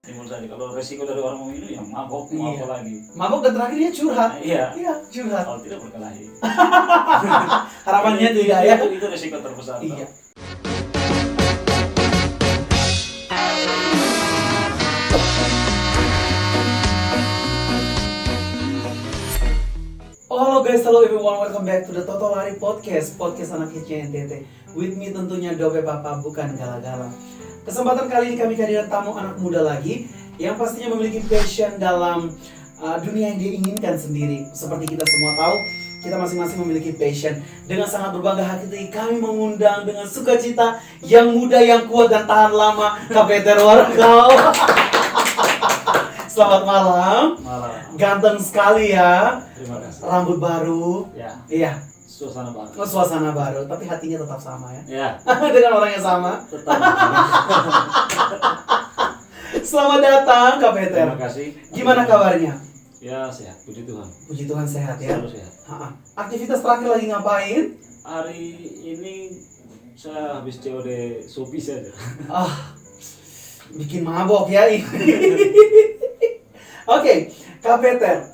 Timbul saja kalau resiko dari orang minum ya mabok, mau Iya. apa lagi? Mabok dan terakhir dia curhat. Iya. Iya, curhat. Kalau tidak berkelahi. Harapannya tidak ya. Itu resiko terbesar. Iya. Oh, halo guys, hello everyone, welcome back to the Toto Lari Podcast anak kecil NTT. With me tentunya Dobe Papa, bukan gala-gala. Kesempatan kali ini kami kehadiran tamu anak muda lagi yang pastinya memiliki passion dalam dunia yang dia inginkan sendiri. Seperti kita semua tahu, kita masing-masing memiliki passion. Dengan sangat berbangga hati kami mengundang dengan sukacita yang muda, yang kuat dan tahan lama, Kapeter Warkau. Selamat malam. Malah. Ganteng sekali ya. Terima kasih. Rambut baru. Ya. Iya. Suasana baru. Suasana baru, tapi hatinya tetap sama ya. Ya. Dengan orang yang sama. Tetap. Selamat datang Kak Peter. Terima kasih. Gimana kabarnya? Ya sehat, puji Tuhan. Puji Tuhan sehat ya. Selalu sehat. Aktivitas terakhir lagi ngapain? Hari ini saya habis COD Shopee saja. Bikin mabok ya ini. Oke, Kak Peter,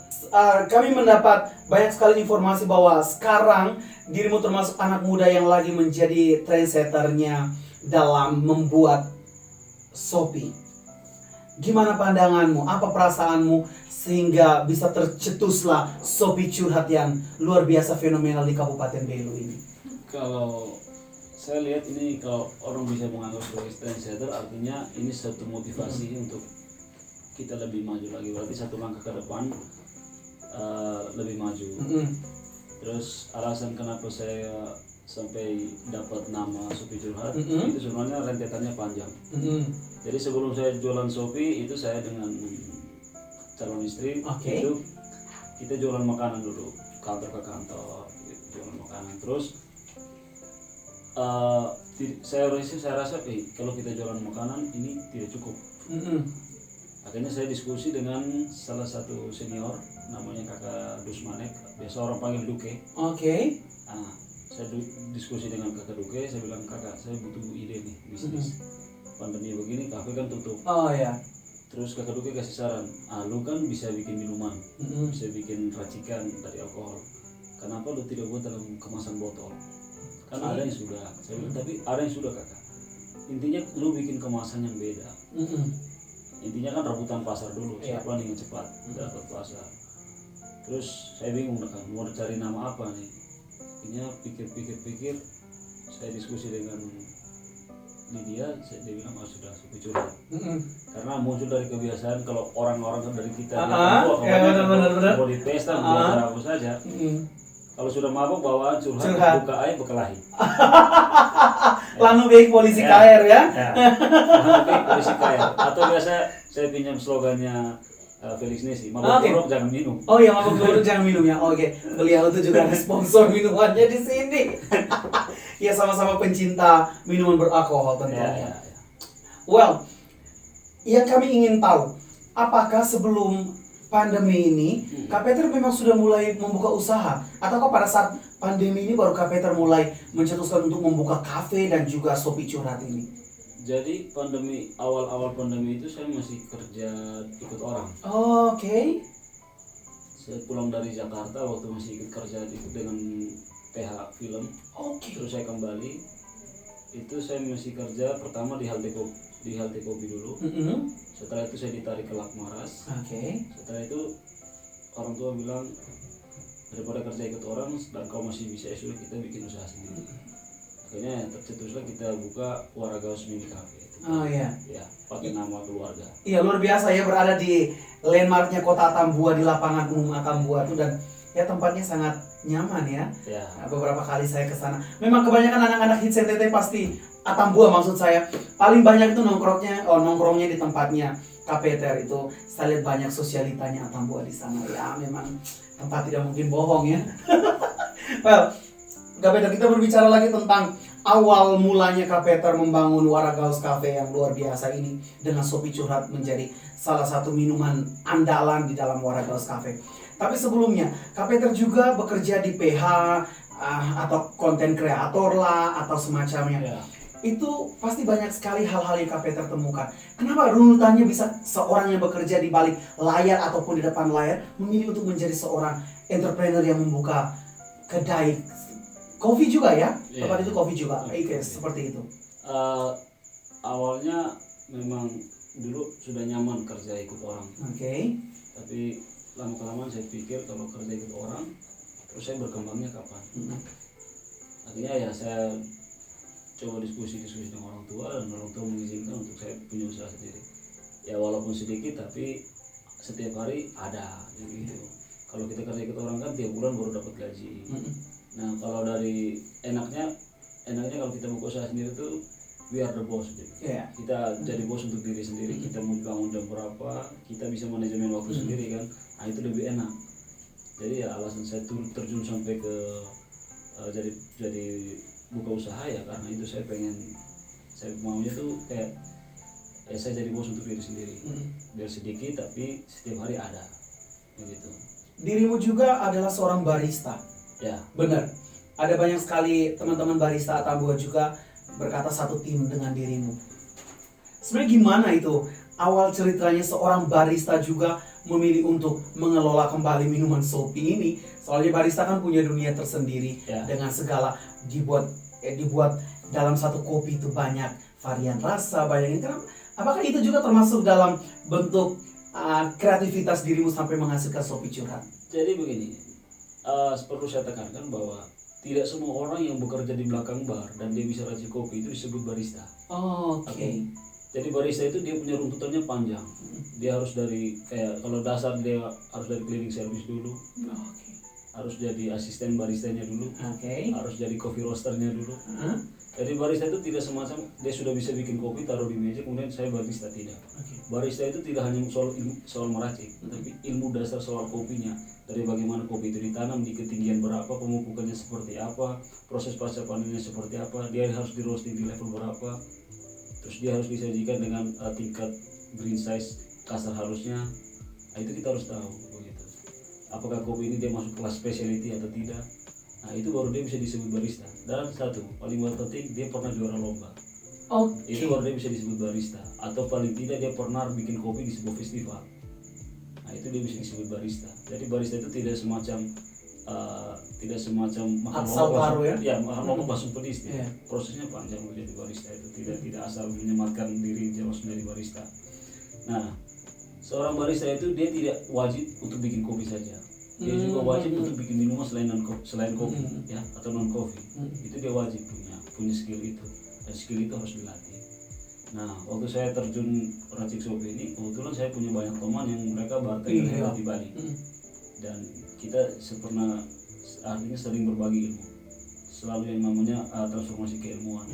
kami mendapat banyak sekali informasi bahwa sekarang dirimu termasuk anak muda yang lagi menjadi trendsetternya dalam membuat Shopee. Gimana pandanganmu? Apa perasaanmu sehingga bisa tercetuslah Shopee curhat yang luar biasa fenomenal di Kabupaten Belu ini? Kalau saya lihat ini kalau orang bisa menganggap sebagai trendsetter artinya ini satu motivasi untuk kita lebih maju lagi, berarti satu langkah ke depan lebih maju. Terus alasan kenapa saya sampai dapat nama Shopee Curhat itu sebenarnya rentetannya panjang. Jadi sebelum saya jualan Shopee itu saya dengan calon istri itu kita jualan makanan dulu, kantor ke kantor jualan makanan. Terus saya rasa kalau kita jualan makanan ini tidak cukup. Akhirnya saya diskusi dengan salah satu senior namanya Kakak Dusmanek, biasa orang panggil Duke. Saya diskusi dengan Kakak Duke, saya bilang Kakak saya butuh ide nih bisnis. Pandemi begini kafe kan tutup. Terus Kakak Duke kasih saran, lu kan bisa bikin minuman, bisa bikin racikan dari alkohol. Kenapa lu tidak buat dalam kemasan botol? Kan ada yang sudah. Saya bilang tapi ada yang sudah Kakak. Intinya lu bikin kemasan yang beda. Intinya kan rebutan pasar dulu, siapa nih yang cepat dapat pasar. Terus saya bingung kan mau cari nama apa nih. Intinya pikir-pikir, saya diskusi dengan Lydia, dia bilang sudah Shopee Curhat. Karena muncul dari kebiasaan kalau orang-orang dari kita mau di pesta mau saja. Kalau sudah mabuk bawaan curhat. Buka air berkelahi. Lalu baik polisi KR ya. Polisi KR. Atau biasa saya pinjam slogannya Felix Nesi, mabuk buruk jangan minum. Oh iya, mabuk buruk jangan minum ya. Oke. Beliau itu juga ada sponsor minumannya di sini. Ya sama-sama pencinta minuman beralkohol tentunya. Well, yang kami ingin tahu, apakah sebelum pandemi ini Kak Peter memang sudah mulai membuka usaha, ataukah pada saat pandemi ini baru Kak Peter mulai mencetuskan untuk membuka kafe dan juga Shopee Curhat ini? Jadi awal pandemi itu saya masih kerja ikut orang. Saya pulang dari Jakarta waktu masih ikut kerja dengan PH Film. Terus saya kembali, itu saya masih kerja pertama di halte kopi dulu. Setelah itu saya ditarik ke Lakmaras. Setelah itu orang tua bilang daripada kerja ikut orang dan kau masih bisa SU, kita bikin usaha sendiri. Akhirnya tercetuslah kita buka Waragaus Mini Cafe. Ya, pakai nama keluarga. Iya, luar biasa ya, berada di landmarknya Kota Atambua, di lapangan umum Atambua itu, dan ya tempatnya sangat nyaman ya. Beberapa kali saya ke sana. Memang kebanyakan anak-anak hits NTT pasti Atambua, maksud saya paling banyak itu nongkrongnya di tempatnya Kak Peter itu. Saya lihat banyak sosialitanya Atambua di sana. Ya memang tempat tidak mungkin bohong ya. Well, Kak Peter, kita berbicara lagi tentang awal mulanya Kak Peter membangun Waragaus Cafe yang luar biasa ini dengan Shopee Curhat menjadi salah satu minuman andalan di dalam Waragaus Cafe. Tapi sebelumnya Kak Peter juga bekerja di PH atau konten kreator lah atau semacamnya. itu pasti banyak sekali hal-hal yang Kak Peter temukan. Kenapa runutannya bisa seorang yang bekerja di balik layar ataupun di depan layar memilih untuk menjadi seorang entrepreneur yang membuka kedai kopi juga ya? Tempat itu kopi juga, seperti itu. Awalnya memang dulu sudah nyaman kerja ikut orang. Tapi lama-kelamaan saya pikir kalau kerja ikut orang, terus saya berkembangnya kapan? Akhirnya ya saya coba diskusi dengan orang tua, dan orang tua mengizinkan untuk saya punya usaha sendiri. Ya walaupun sedikit tapi setiap hari ada gitu. Kalau kita kerja ikut orang kan tiap bulan baru dapat gaji. Nah kalau dari enaknya kalau kita buka usaha sendiri tuh we are the boss gitu. Kita jadi bos untuk diri sendiri. Kita mau bangun jam berapa, kita bisa manajemen waktu sendiri kan. Nah itu lebih enak. Jadi ya alasan saya terjun sampai ke jadi buka usaha ya karena itu saya maunya tuh kayak saya jadi bos untuk diri sendiri. Biar sedikit tapi setiap hari ada begitu. Dirimu juga adalah seorang barista. Ya. Benar. Ada banyak sekali teman-teman barista Atambua juga berkata satu tim dengan dirimu. Sebenarnya gimana itu awal ceritanya seorang barista juga memilih untuk mengelola kembali minuman Shopee ini? Soalnya barista kan punya dunia tersendiri dengan segala dibuat dalam satu kopi itu banyak varian rasa, banyak ini. Apakah itu juga termasuk dalam bentuk kreativitas dirimu sampai menghasilkan Shopee Curhat? Jadi begini, perlu saya tekankan bahwa tidak semua orang yang bekerja di belakang bar dan dia bisa racik kopi itu disebut barista. Jadi barista itu dia punya runtutannya panjang. Dia harus dari kalau dasar dia harus dari cleaning service dulu. Harus jadi asisten baristanya dulu. Harus jadi coffee roasternya dulu. Jadi barista itu tidak semacam dia sudah bisa bikin kopi taruh di meja kemudian saya barista, tidak. Barista itu tidak hanya soal meracik, tapi ilmu dasar soal kopinya. Dari bagaimana kopi itu ditanam, di ketinggian berapa, pemupukannya seperti apa, proses pasca panennya seperti apa, dia harus di roasting di level berapa, terus dia harus disajikan dengan tingkat green size kasar halusnya. Nah, itu kita harus tahu begitu. Apakah kopi ini dia masuk kelas specialty atau tidak. Nah itu baru dia bisa disebut barista. Dan satu paling penting dia pernah juara lomba. Itu baru dia bisa disebut barista. Atau paling tidak dia pernah bikin kopi di sebuah festival. Nah itu dia bisa disebut barista. Jadi barista itu tidak semacam makan lomba langsung pedis. Prosesnya panjang menjadi barista itu tidak asal menyematkan diri jelas menjadi barista. Nah seorang barista itu dia tidak wajib untuk bikin kopi saja. Dia juga wajib untuk bikin minuman selain kopi ya atau non kopi. Itu dia wajib punya skill itu, dan skill itu harus dilatih. Nah waktu saya terjun racik Shopee ini kebetulan saya punya banyak teman yang mereka bartender di Bali. Dan kita artinya sering berbagi ilmu. Selalu yang namanya transformasi keilmuan.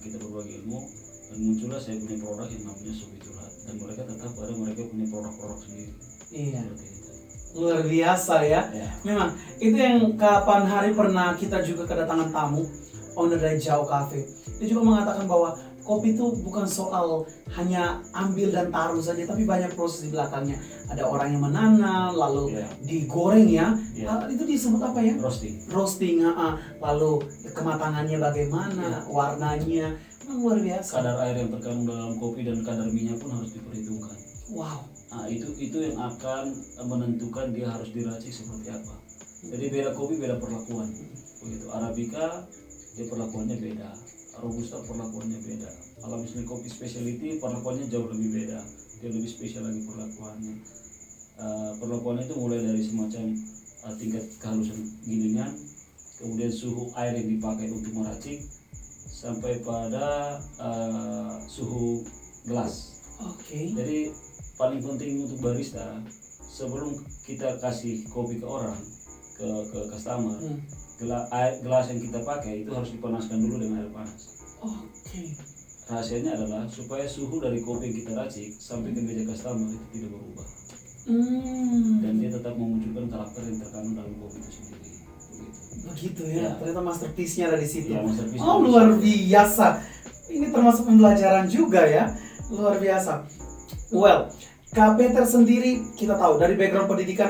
Kita berbagi ilmu dan muncullah saya punya produk yang namanya Shopee Curhat, dan mereka punya produk-produk sendiri. Seperti itu. Luar biasa ya. Memang itu yang kapan hari pernah kita juga kedatangan tamu owner dari Jauh Cafe. Dia juga mengatakan bahwa kopi itu bukan soal hanya ambil dan taruh saja, tapi banyak proses di belakangnya. Ada orang yang menanam, lalu digoreng ya. Itu disebut apa ya? Roasting. Lalu kematangannya bagaimana, warnanya. Memang luar biasa. Kadar air yang terkandung dalam kopi dan kadar minyak pun harus diperhitungkan. Wow. Nah itu yang akan menentukan dia harus diracik seperti apa. Jadi beda kopi beda perlakuan. Begitu. Arabica dia perlakuannya beda, Robusta perlakuannya beda. Kalau misalnya kopi specialty perlakuannya jauh lebih beda. Dia lebih spesial lagi perlakuannya. Perlakuannya itu mulai dari semacam tingkat kehalusan gilingan, kemudian suhu air yang dipakai untuk meracik, sampai pada suhu gelas. Jadi paling penting untuk barista sebelum kita kasih kopi ke orang, ke customer, gelas yang kita pakai itu harus dipanaskan dulu dengan air panas. Rahasianya adalah supaya suhu dari kopi yang kita racik sampai ke meja customer itu tidak berubah. Dan dia tetap memunculkan karakter yang terkandung dalam kopi itu sendiri. Begitu ya. Ternyata masterpiece-nya ada di situ. Luar biasa. Ini termasuk pembelajaran juga ya. Luar biasa. Kak Peter sendiri kita tahu dari background pendidikan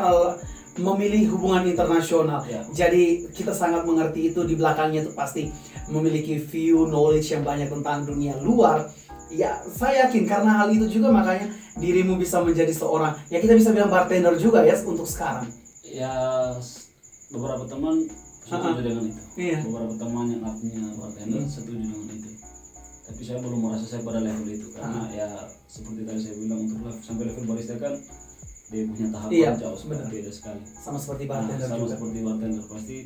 memilih hubungan internasional. Ya. Jadi kita sangat mengerti itu, di belakangnya itu pasti memiliki view, knowledge yang banyak tentang dunia luar. Ya, saya yakin karena hal itu juga makanya dirimu bisa menjadi seorang, ya kita bisa bilang bartender juga ya untuk sekarang. Ya, beberapa teman setuju dengan itu. Iya. Beberapa teman yang artinya bartender setuju dengan itu. Tapi saya belum merasa saya pada level itu karena ya seperti tadi saya bilang untuk sampai level barista kan dia punya tahapan jauh beda sekali. Sama seperti bartender sama juga. seperti bartender pasti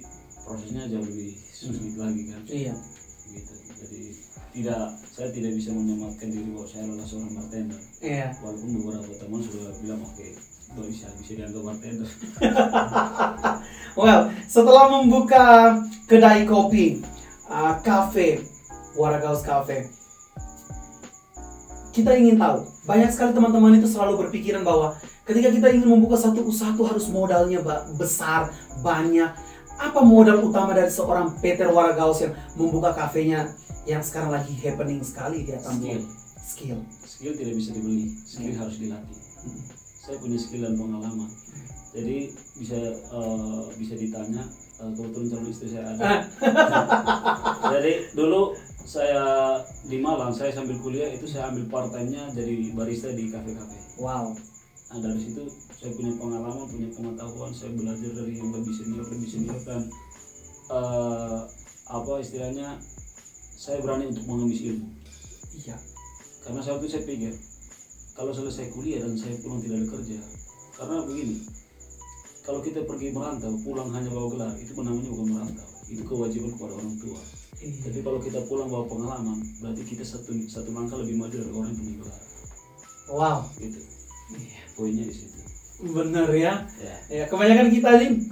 prosesnya jauh lebih sulit lagi kan. Iya. Gitu. Jadi saya tidak bisa menyematkan diri bahwa saya adalah seorang bartender. Iya. Walaupun beberapa teman sudah bilang oke, bisa dianggap bartender. Well, setelah membuka kedai kopi, cafe, Waragaus Cafe, kita ingin tahu, banyak sekali teman-teman itu selalu berpikiran bahwa ketika kita ingin membuka satu usaha itu harus modalnya besar, banyak. Apa modal utama dari seorang Peter Waragaus yang membuka kafenya yang sekarang lagi happening sekali di Atambua? Skill. Skill tidak bisa dibeli, skill harus dilatih. Saya punya skill dan pengalaman. Jadi bisa ditanya, kebetulan calon istri saya ada. Jadi dulu saya di Malang, saya sambil kuliah itu saya ambil part time-nya jadi barista di kafe-kafe. Wow. Nah dari situ saya punya pengalaman, punya pengetahuan, saya belajar dari yang lebih senior dan apa istilahnya, saya berani untuk mengemis ilmu. Iya. Karena saat itu saya pikir kalau selesai kuliah dan saya pulang tidak ada kerja, karena begini, kalau kita pergi merantau pulang hanya bawa gelar itu namanya bukan merantau, itu kewajiban kepada orang tua. Iya. Tapi kalau kita pulang bawa pengalaman, berarti kita satu langkah lebih maju dari orang yang punya gelar. Wow. Gitu. Iya. Poinnya di situ. Bener ya. Ya. Ya, kebanyakan kita ini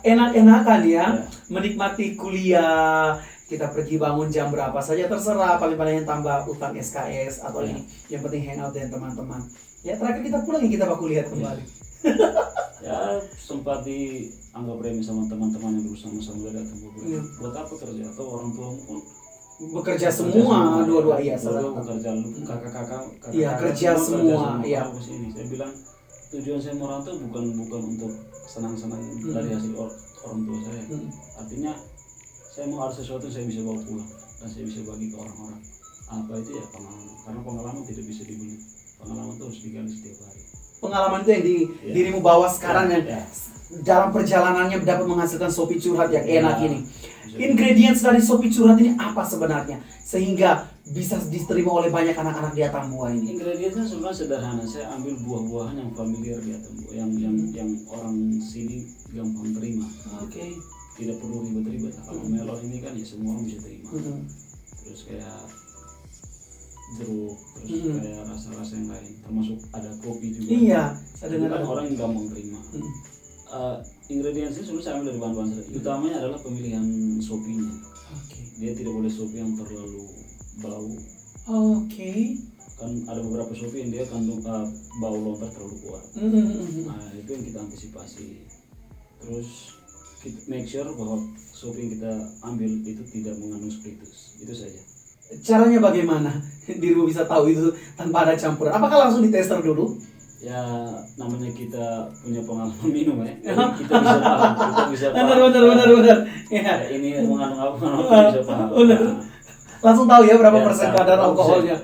enak-enakan ya, menikmati kuliah. Kita pergi bangun jam berapa saja terserah, paling-paling tambah utang SKS atau ini. Yang penting hangout dengan teman-teman. Ya terakhir kita pulang kita bakal lihat kembali. Ya sempat dianggap remeh sama teman-teman yang bersama-sama dari Atambua. Buat apa kerja? Atau orang tuamu pun bekerja semua, dua-dua iya salah. Bekerja kakak-kakak. Iya kerja semua. Iya. Saya bilang tujuan saya merantau bukan untuk senang-senang dari hasil orang tua saya. Artinya saya mau ada sesuatu saya bisa bawa pulang dan saya bisa bagi ke orang-orang. Apa itu ya pengalaman? Karena pengalaman tidak bisa dibeli. Pengalaman itu harus digali setiap hari. Pengalaman itu yang dirimu bawa sekarang yang dalam perjalanannya dapat menghasilkan Sopi Curhat yang enak ini. Ingredients dari Sopi Curhat ini apa sebenarnya sehingga bisa diterima oleh banyak anak-anak di Atambua ini? Ingredientsnya sebenarnya sederhana. Saya ambil buah-buahan yang familiar di Atambua, yang orang sini gampang terima. Oke. Tidak perlu ribet-ribet. Kalau melon ini kan ya semua orang bisa terima. Terus kayak jeruk, terus kayak rasa-rasa yang lain, termasuk ada kopi juga. Iya, saya dengar kan orang yang gampang terima. Ingredientsnya sebenarnya saya ambil dari bahan-bahan sederhana. Utamanya adalah pemilihan sopinya. Dia tidak boleh sopi yang terlalu bau. Kan ada beberapa sopi yang dia kandung bau lontar terlalu kuat. Nah itu yang kita antisipasi. Terus kita make sure bahwa sopi yang kita ambil itu tidak mengandung spiritus. Itu saja. Caranya bagaimana? Dirimu bisa tahu itu tanpa ada campuran. Apakah langsung ditester dulu? Ya namanya kita punya pengalaman minum ya. Kita bisa paham. Benar. Ya. Ini mengandung apa? Kita bisa paham. Benar. Langsung tahu ya berapa persen kadar alkoholnya.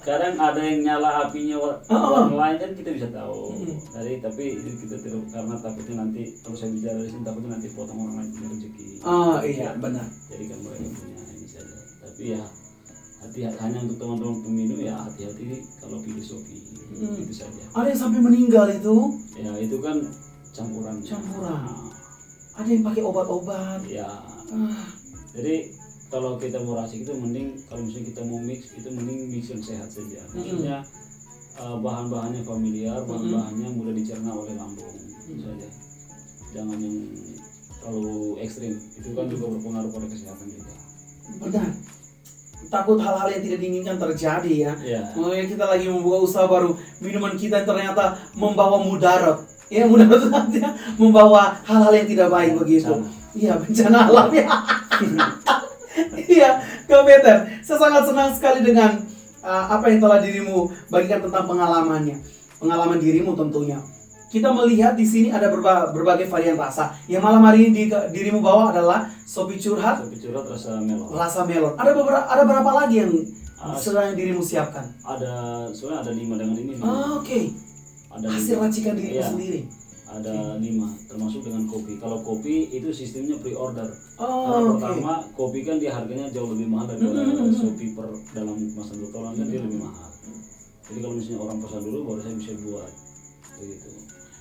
Kadang ada yang nyala apinya orang lain kan kita bisa tahu. Tapi itu kita tidak, karena takutnya nanti kalau saya bicara di sini takutnya nanti potong orang lain punya rezeki. Iya benar. Jadi kan mereka punya ini saja. Tapi ya hati-hati, hanya untuk teman-teman peminum ya hati-hati kalau pilih sopi. Itu saja. Ada yang sampai meninggal itu? Ya itu kan campuran. Ada yang pakai obat-obat. Ya. Jadi kalau kita mau racik itu mending kalau misalnya kita mau mix itu mending mix yang sehat saja. Maksudnya bahan-bahannya familiar, bahan-bahannya mudah dicerna oleh lambung saja. Jangan yang terlalu ekstrim. Itu kan juga berpengaruh pada kesehatan juga. Benar. Takut hal-hal yang tidak diinginkan terjadi ya. Makanya kita lagi membuka usaha baru, minuman kita ternyata membawa mudarat. Ya mudarat itu artinya membawa hal-hal yang tidak baik begitu. Iya bencana alam ya. Iya, Kak Peter, saya sangat senang sekali dengan apa yang telah dirimu bagikan tentang pengalamannya. Pengalaman dirimu tentunya. kita melihat di sini ada berbagai varian rasa. Yang malam hari ini dirimu bawa adalah Sopi Curhat. Sopi Curhat rasa melon. Rasa melon. Ada berapa lagi yang sedang dirimu siapkan? Soalnya ada 5 dengan ini. Oke. Ada hasil racikan dirimu sendiri. Ada 5, termasuk dengan kopi. Kalau kopi itu sistemnya pre-order. Pertama, kopi kan dia harganya jauh lebih mahal daripada Shopee dalam kemasan botolan kan dia lebih mahal. Jadi kalau misalnya orang pesan dulu baru saya bisa buat. Begitu.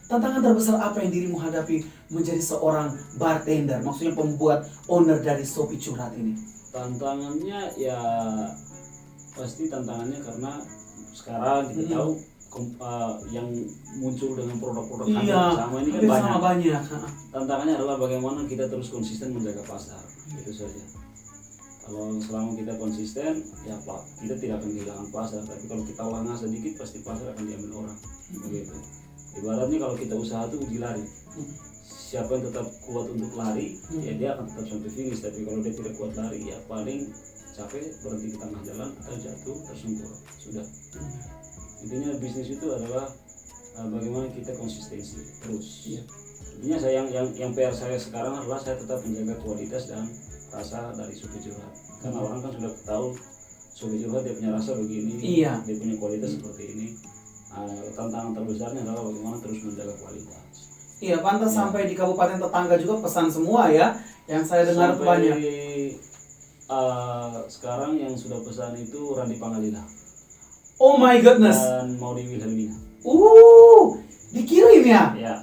Tantangan terbesar apa yang dirimu hadapi menjadi seorang bartender, maksudnya pembuat owner dari Sopi Curhat ini? Tantangannya ya pasti tantangannya karena sekarang kita tahu yang muncul dengan produk-produk sama ini kan banyak. Tantangannya adalah bagaimana kita terus konsisten menjaga pasar. Itu saja. Kalau selama kita konsisten, ya Pak, kita tidak akan kehilangan pasar. Tapi kalau kita lengah sedikit, pasti pasar akan diambil orang. Begitu. Ibaratnya kalau kita usaha itu uji lari. Siapa yang tetap kuat untuk lari, ya dia akan tetap sampai finish. Tapi kalau dia tidak kuat lari, ya paling capek, berhenti di tengah jalan, atau jatuh, tersungkur. Sudah. Intinya bisnis itu adalah bagaimana kita konsistensi terus. Intinya saya yang PR saya sekarang adalah saya tetap menjaga kualitas dan rasa dari Sopi Curhat. Karena orang kan sudah tahu Sopi Curhat dia punya rasa begini, dia punya kualitas seperti ini. Tantangan terbesarnya adalah bagaimana terus menjaga kualitas. Iya, pantas sampai di kabupaten tetangga juga pesan semua ya. Yang saya dengar banyak. Sekarang yang sudah pesan itu Randy Pangalila. Oh my goodness. Dan Maudi Wilhelmina. Dikirim ya? Ya.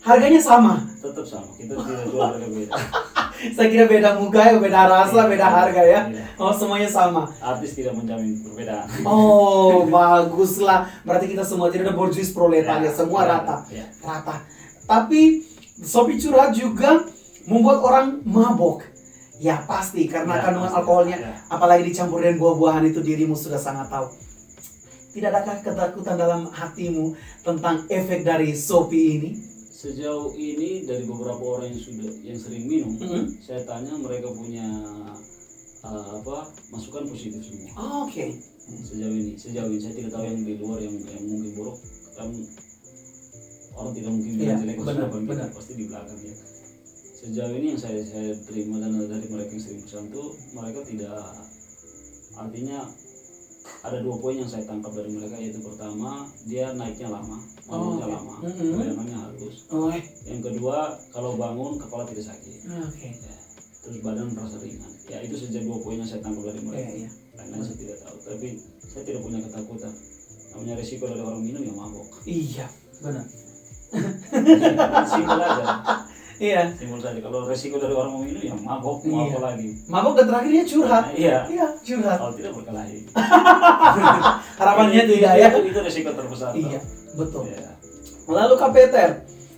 Harganya sama? Tetap sama. Kita tidak jual harga beda. Saya kira beda muka ya, beda rasa, beda harga ya. Oh, semuanya sama. Artis tidak menjamin perbedaan. Oh, baguslah. Berarti kita semua tidak ada borjuis proletariat, semua rata. Rata. Tapi Sopi Curhat juga membuat orang mabok. Ya pasti karena kandungan alkoholnya, apalagi dicampur dengan buah-buahan itu dirimu sudah sangat tahu. Tidak adakah ketakutan dalam hatimu tentang efek dari Sopi ini? Sejauh ini dari beberapa orang yang sering minum, saya tanya mereka punya masukan positif semua. Oke. Sejauh ini saya tidak tahu yang di luar yang mungkin buruk, kan orang tidak mungkin bilang jelek benar. Pasti di belakang ya. Sejauh ini yang saya terima dan dari mereka yang sering pesan tuh mereka tidak, artinya ada 2 poin yang saya tangkap dari mereka, yaitu pertama dia naiknya lama, bangunnya lama, bayangannya halus. Yang kedua kalau bangun kepala tidak sakit. Ya, terus badan merasa ringan. Ya itu saja 2 poin yang saya tangkap dari mereka. Karena saya tidak tahu, tapi saya tidak punya ketakutan. Namanya resiko dari orang minum ya mabok. Iya, benar. Simpel aja. Iya. Simpel saja. Kalau resiko dari orang minum ya mabok, mau apa lagi? Mabok dan terakhirnya curhat. Iya, curhat. Kalau tidak berkelahi. Harapannya tidak ya. Itu resiko terbesar. Iya, betul. Ya. Lalu Kak Peter,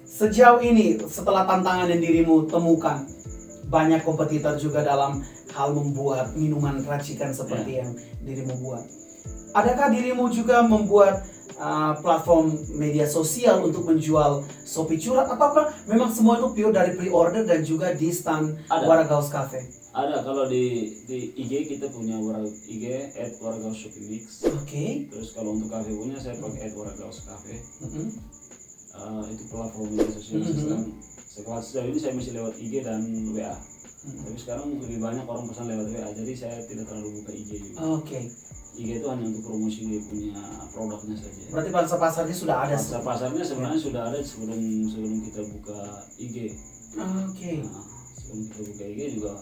sejauh ini setelah tantangan yang dirimu temukan, banyak kompetitor juga dalam hal membuat minuman racikan seperti yang dirimu buat. Adakah dirimu juga membuat platform media sosial untuk menjual Sopi Curhat, ataukah memang semua itu pure dari pre-order dan juga di stand Waragaus Cafe? Ada, kalau di IG kita punya IG @waragaus_shopee_mix. Terus kalau untuk kafe punya saya pakai @waragaus cafe. Itu platform media sosial. Sejauh ini saya masih lewat IG dan WA. Tapi sekarang lebih banyak orang pesan lewat WA, jadi saya tidak terlalu buka IG juga. IG itu hanya untuk promosi dia punya produknya saja. Berarti pasar-pasarnya sudah ada? Pasarnya sebenarnya sudah ada sebelum kita buka IG. Sebelum kita buka IG juga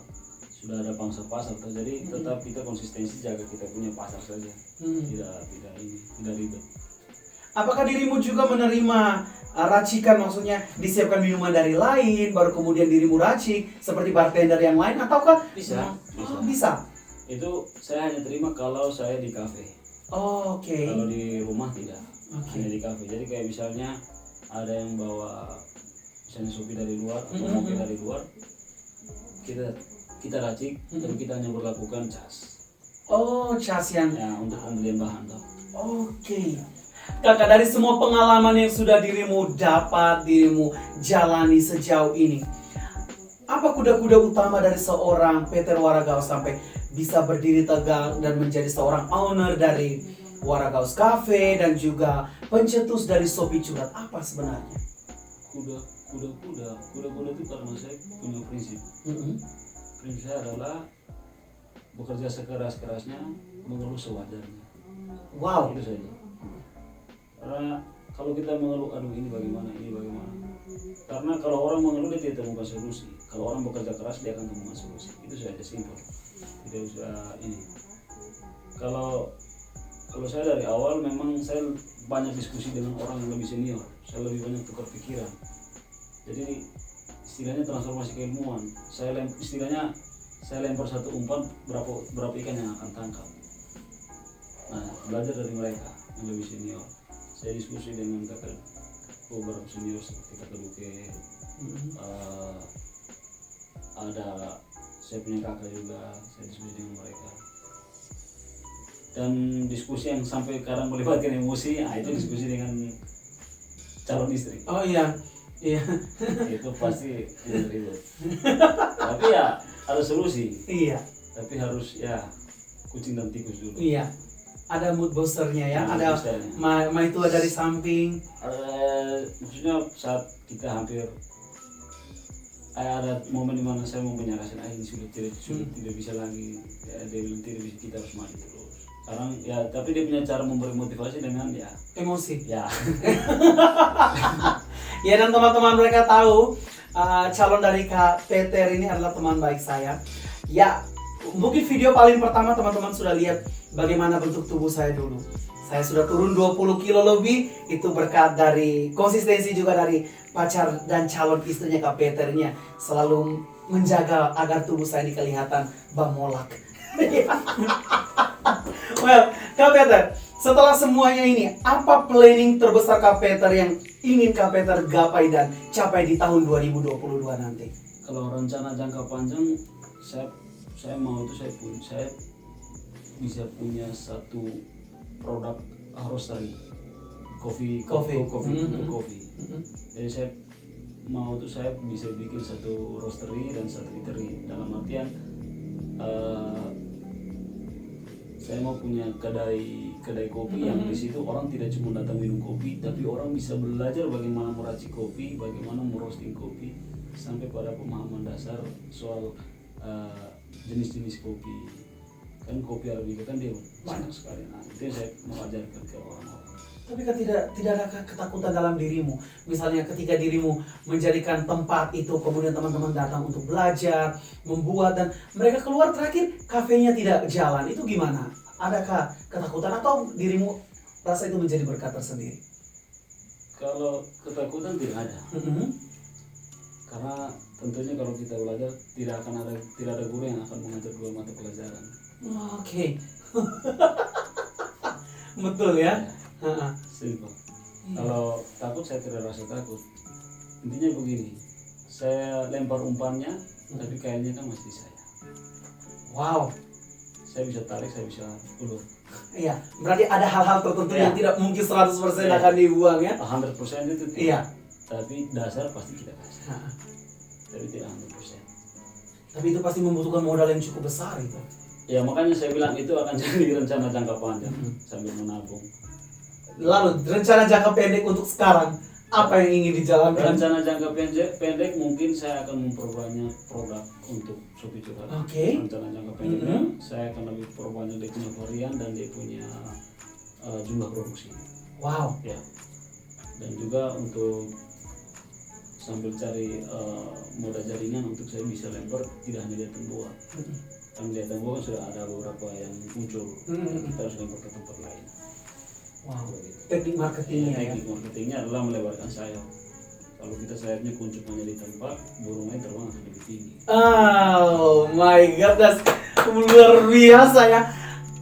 sudah ada pangsa pasar, jadi tetap kita konsistensi jaga kita punya pasar saja. Tidak ribet. Apakah dirimu juga menerima racikan, maksudnya disiapkan minuman dari lain baru kemudian dirimu racik seperti bartender yang lain, ataukah bisa? Itu saya hanya terima kalau saya di kafe. Kalau di rumah tidak. Hanya di kafe. Jadi kayak misalnya ada yang bawa misalnya Sopi dari luar atau moke dari luar, kita racik, tapi kita hanya berlakukan cas. Cas yang untuk pembelian bahan toh. Kakak, dari semua pengalaman yang sudah dirimu dapat, dirimu jalani sejauh ini, apa kuda-kuda utama dari seorang Peter Waragaus sampai bisa berdiri tegak dan menjadi seorang owner dari Waragaus Cafe dan juga pencetus dari Sopi Curhat. Apa sebenarnya? Kuda itu karena saya punya prinsip. Prinsip saya adalah bekerja sekeras-kerasnya, mengeluh sewajarnya. Wow. Itu saja. Karena kalau kita mengeluh, aduh ini bagaimana. Karena kalau orang mengeluh dia tidak temukan solusi. Kalau orang bekerja keras dia akan temukan solusi. Itu saja, simpel. Tidak usah ini. Kalau saya dari awal memang saya banyak diskusi dengan orang yang lebih senior. Saya lebih banyak tukar pikiran. Jadi istilahnya transformasi keilmuan. Saya lempar satu umpan, berapa ikan yang akan tangkap. Nah, belajar dari mereka yang lebih senior. Saya diskusi dengan beberapa senior seperti kakak Duke, ada saya punya kakak juga, saya diskusi dengan mereka. Dan diskusi yang sampai kadang melibatkan emosi, itu diskusi dengan calon istri. Oh iya. Itu pasti ribet. Tapi ya ada solusi. Iya. Tapi harus ya kucing dan tikus dulu. Iya. Ada mood boosternya ya, ada itu dari samping. Maksudnya saat kita hampir ada momen dimana saya mau menyerahkan, ini sudah tidak bisa lagi. Ya, dia bilang tidak bisa, kita harus maju terus. Sekarang ya, tapi dia punya cara memberi motivasi dengan ya emosi. Ya. Ya, dan teman-teman mereka tahu calon dari Kak Peter ini adalah teman baik saya. Ya, mungkin video paling pertama teman-teman sudah lihat bagaimana bentuk tubuh saya dulu. Saya sudah turun 20 kilo lebih, itu berkat dari konsistensi juga dari pacar dan calon istrinya Kak Peternya. Selalu menjaga agar tubuh saya ini kelihatan bamolak. Well, Kak Peter, setelah semuanya ini, apa planning terbesar Kak Peter yang ingin Kak Peter gapai dan capai di tahun 2022 nanti? Kalau rencana jangka panjang, saya mau itu saya bisa punya satu produk roastery kopi. Jadi saya mau tuh saya bisa bikin satu roastery dan satu eatery. Dalam artian saya mau punya kedai kopi yang di situ orang tidak cuma datang minum kopi, tapi orang bisa belajar bagaimana meracik kopi, bagaimana merosting kopi, sampai pada pemahaman dasar soal jenis-jenis kopi. Kan kopi Arabica kan dia banyak sekali. Nah, itu yang saya mau ajarkan ke orang-orang. Tapi kan tidak ada ketakutan dalam dirimu. Misalnya ketika dirimu menjadikan tempat itu, kemudian teman-teman datang untuk belajar, membuat, dan mereka keluar terakhir kafenya tidak jalan. Itu gimana? Adakah ketakutan atau dirimu rasa itu menjadi berkat tersendiri? Kalau ketakutan tidak ada. Karena tentunya kalau kita belajar tidak ada guru yang akan mengajar 2 mata pelajaran. Oke. Betul ya? Simple. Kalau takut saya tidak rasa takut. Intinya begini, saya lempar umpannya, tapi kayaknya kan masih saya. Wow. Saya bisa tarik, saya bisa ulur. Iya, berarti ada hal-hal tertentu yang tidak mungkin 100% akan dibuang ya? 100% itu tidak. Iya. Tapi dasar pasti kita kasih. Tapi tidak 100%. Tapi itu pasti membutuhkan modal yang cukup besar itu. Ya makanya saya bilang itu akan jadi rencana jangka panjang sambil menabung. Lalu rencana jangka pendek untuk sekarang, apa yang ingin dijalankan? Rencana jangka pendek mungkin saya akan memperbanyak produk untuk Sopi Curhat. Oke. Rencana jangka pendeknya saya akan lebih perbanyak dia punya varian dan dia punya jumlah produksi. Wow. Ya. Dan juga untuk sambil cari moda jaringan untuk saya bisa lempar tidak hanya di Temboa. Kan di Temboa kan sudah ada beberapa yang muncul. Kita harus lempar ke tempat lain. Wow. Teknik marketingnya ya. Teknik marketingnya adalah melebarkan sayap. Kalau kita sayapnya kuncup hanya di tempat, burungnya terbang akan lebih tinggi. Oh my god, that's luar biasa ya.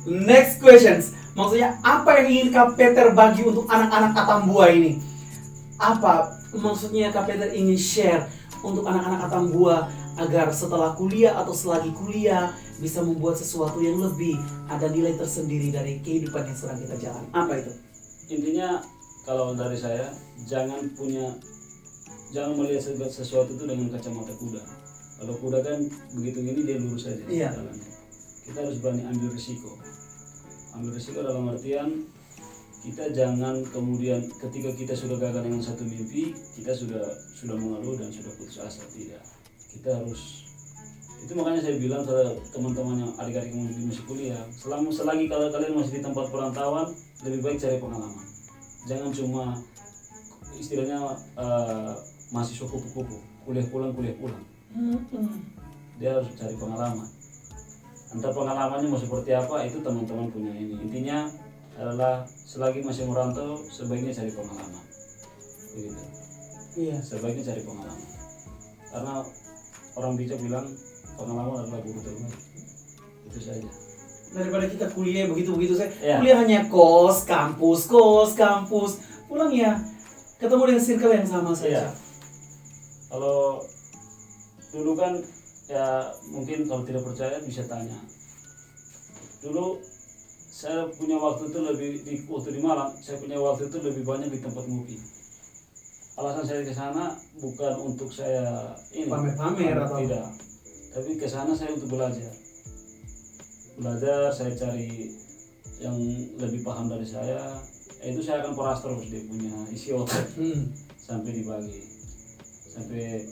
Next questions. Maksudnya apa yang ingin Kak Peter bagi untuk anak-anak Atambua ini? Apa maksudnya Kak Peter ingin share untuk anak-anak Atambua agar setelah kuliah atau selagi kuliah bisa membuat sesuatu yang lebih ada nilai tersendiri dari kehidupan yang sedang kita jalani? Apa itu? Intinya kalau dari saya jangan melihat sesuatu itu dengan kacamata kuda. Kalau kuda kan begitu gini dia lurus saja jalannya. Kita harus berani ambil risiko. Ambil risiko dalam artian kita jangan kemudian ketika kita sudah gagal dengan satu mimpi, kita sudah mengeluh dan sudah putus asa. Tidak. Kita harus, itu makanya saya bilang ke teman-teman yang adik-adik yang masih kuliah, selagi kalau kalian masih di tempat perantauan, lebih baik cari pengalaman. Jangan cuma istilahnya mahasiswa kupu-kupu, kuliah pulang. Dia harus cari pengalaman. Entah pengalamannya mau seperti apa, itu teman-teman punya ini. Intinya adalah selagi masih merantau, sebaiknya cari pengalaman. Begitu. Iya. Sebaiknya cari pengalaman. Karena orang bijak bilang pengalaman adalah guru terbaik. Itu saja. Daripada kita kuliah begitu saya Ya. kuliah hanya kos kampus, pulang ya ketemu dengan circle yang sama saja. Iya. Kalau dulu kan ya mungkin kalau tidak percaya bisa tanya. Dulu saya punya waktu itu waktu di Malang, saya punya waktu itu lebih banyak di tempat ngopi. Alasan saya ke sana bukan untuk saya ini Pamer-pamer atau tidak, tapi ke sana saya untuk belajar. Saya cari yang lebih paham dari saya. Itu saya akan peras terus dia punya isi otak sampai dibagi. Sampai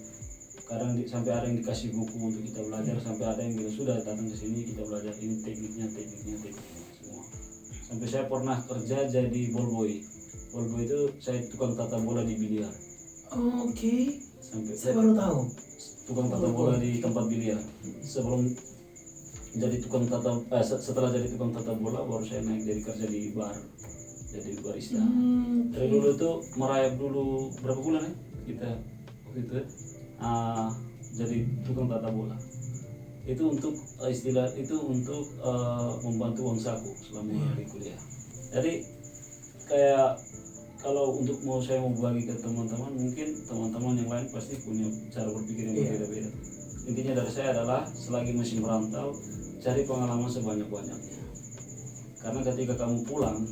ada yang dikasih buku untuk kita belajar, sampai ada yang bilang sudah datang ke sini kita belajar ini tekniknya semua. Sampai saya pernah kerja jadi ballboy. Ballboy itu saya tukang tata bola di biliar. Oke. Sampai Saya baru tahu. tukang tata bola di tempat biliar. Sebelum jadi setelah jadi tukang tata bola baru saya naik dari kerja di bar, jadi barista. Dari dulu tuh merayap dulu berapa bulan ya kita waktu itu jadi tukang tata bola. Itu untuk membantu uang saku selama di kuliah. Jadi kayak kalau untuk saya mau bagi ke teman-teman, mungkin teman-teman yang lain pasti punya cara berpikir yang berbeda-beda. Intinya dari saya adalah selagi masih merantau, cari pengalaman sebanyak-banyaknya. Karena ketika kamu pulang,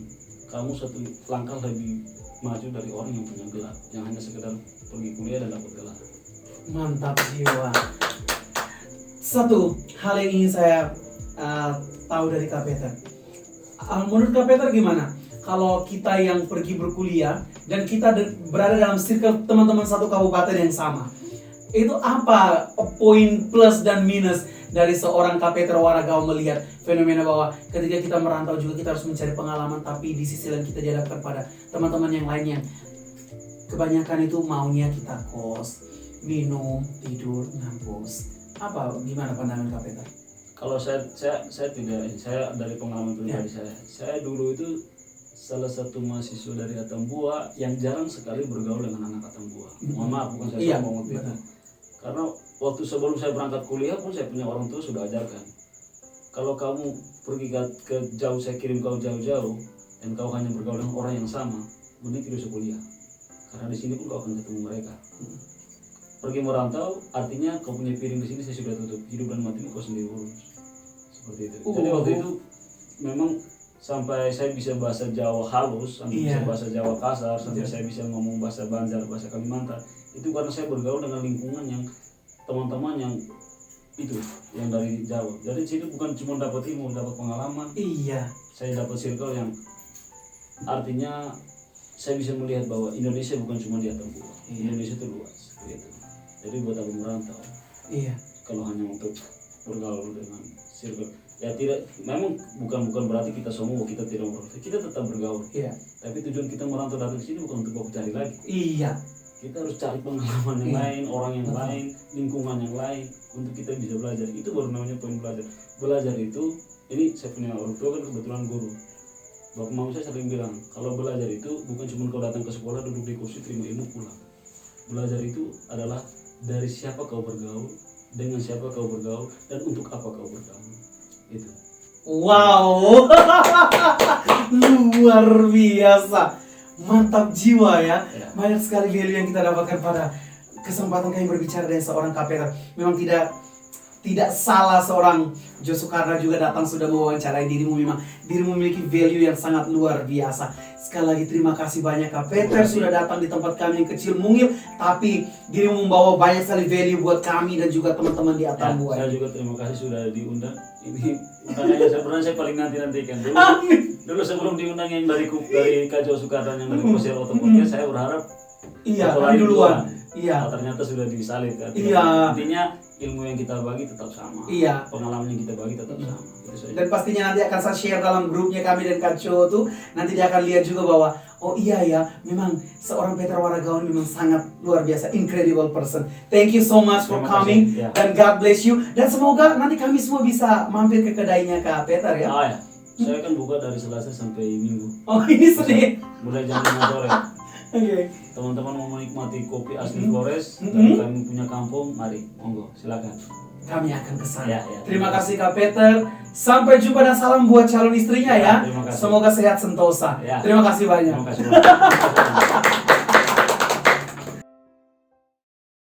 kamu satu langkah lebih maju dari orang yang punya gelar, yang hanya sekedar pergi kuliah dan dapat gelar. Mantap jiwa. Satu hal yang ingin saya tahu dari Kak Peter. Menurut Kak Peter gimana? Kalau kita yang pergi berkuliah dan kita berada dalam circle teman-teman satu kabupaten yang sama, itu apa poin plus dan minus dari seorang Kak Peter Waragawa melihat fenomena bahwa ketika kita merantau juga kita harus mencari pengalaman, tapi di sisi lain kita dihadapkan pada teman-teman yang lainnya. Kebanyakan itu maunya kita kos, minum, tidur, ngampus. Gimana pandangan Kak Peter? Kalau saya tidak, saya dari pengalaman pribadi saya dulu itu salah satu mahasiswa dari Atambua yang jarang sekali bergaul dengan anak Atambua. Mohon maaf, bukan saya ngomong itu. Karena waktu sebelum saya berangkat kuliah pun saya punya orang tua sudah ajarkan. Kalau kamu pergi ke jauh, saya kirim kau jauh-jauh dan kau hanya bergaul dengan orang yang sama, mending tidak usah kuliah. Karena di sini pun kau akan ketemu mereka. Pergi merantau artinya kau punya piring di sini saya sudah tutup, hidup dan matimu kau sendiri urus. Seperti itu. Jadi waktu itu memang sampai saya bisa bahasa Jawa halus, sampai bisa bahasa Jawa kasar, sampai saya bisa ngomong bahasa Banjar, bahasa Kalimantan. Itu karena saya bergaul dengan lingkungan yang teman-teman yang itu, yang dari Jawa. Jadi sini bukan cuma dapat ilmu, dapat pengalaman. Iya. Saya dapat circle yang artinya saya bisa melihat bahwa Indonesia bukan cuma di Atambua. Indonesia itu luas, gitu. Jadi buat aku merantau. Iya. Kalau hanya untuk bergaul dengan circle, ya tidak, memang bukan berarti kita semua kita tidak merantau, kita tetap bergaul. Iya. Tapi tujuan kita merantau datang ke sini bukan untuk baku cari lagi. Iya. Kita harus cari pengalaman yang lain, orang yang lain, lingkungan yang lain untuk kita bisa belajar. Itu baru namanya poin belajar. Belajar itu, ini saya punya orang tua kan kebetulan guru. Bapak mama saya sering bilang, kalau belajar itu bukan cuma kau datang ke sekolah, duduk di kursi, terima ilmu pulang. Belajar itu adalah dari siapa kau bergaul, dengan siapa kau bergaul, dan untuk apa kau bergaul. Itu. Wow. Luar biasa. Mantap jiwa ya. Banyak sekali value yang kita dapatkan pada kesempatan kami berbicara dengan seorang Kak Peter. Memang tidak tidak salah seorang Jo Soekarno juga datang sudah mewawancarai dirimu. Memang dirimu memiliki value yang sangat luar biasa. Sekali lagi terima kasih banyak Kak Peter sudah datang di tempat kami yang kecil mungil, tapi dirimu membawa banyak sekali value buat kami dan juga teman-teman di Atambua. Saya juga terima kasih sudah diundang. Ini undangannya sebenarnya saya paling nantikan dulu. Dulu sebelum diundang yang dari Kak Jo Soekarno yang dari Kosel Auto Podcast, saya berharap kami duluan. Iya. Ternyata sudah disalib kan. Iya. Intinya ilmu yang kita bagi tetap sama. Iya. Pengalaman yang kita bagi tetap sama. Itu saja. Dan pastinya nanti akan saya share dalam grupnya kami dan Kak Jo tuh. Nanti dia akan lihat juga bahwa oh iya ya, memang seorang Peter Waragaon memang sangat luar biasa, incredible person. Thank you so much for coming dan God bless you. Dan semoga nanti kami semua bisa mampir ke kedainya Kak Peter ya. Ya. Saya kan buka dari Selasa sampai Minggu. Oh ini Senin. Mulai jam 5 sore. Okay. Teman-teman mau menikmati kopi asli Flores dan kami punya kampung, mari, monggo, silakan. Kami akan ke sana. Ya. Terima kasih Kak Peter. Sampai jumpa dan salam buat calon istrinya ya. Terima kasih. Semoga sehat sentosa. Ya. Terima kasih banyak. Terima kasih banyak.